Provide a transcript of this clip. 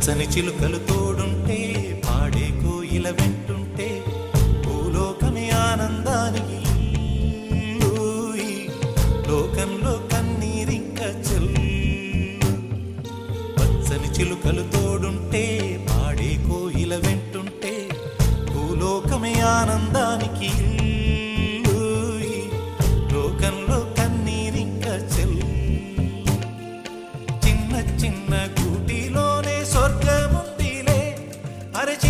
పచ్చని చిలుకలు తోడుంటే పాడే కోయిల వెంటుంటే భూలోకమే ఆనందానికి ఊయి. లోకంలో కన్నీరింక చెల్లు. పచ్చని చిలుకలు తోడుంటే పాడే కోయిల వెంటుంటే భూలోకమే ఆనందానికి ఊయి. లోకంలో కన్నీరింక చెల్లు. చిన్న చిన్న గూటిలోనే స్వర్గముందిలే. అరే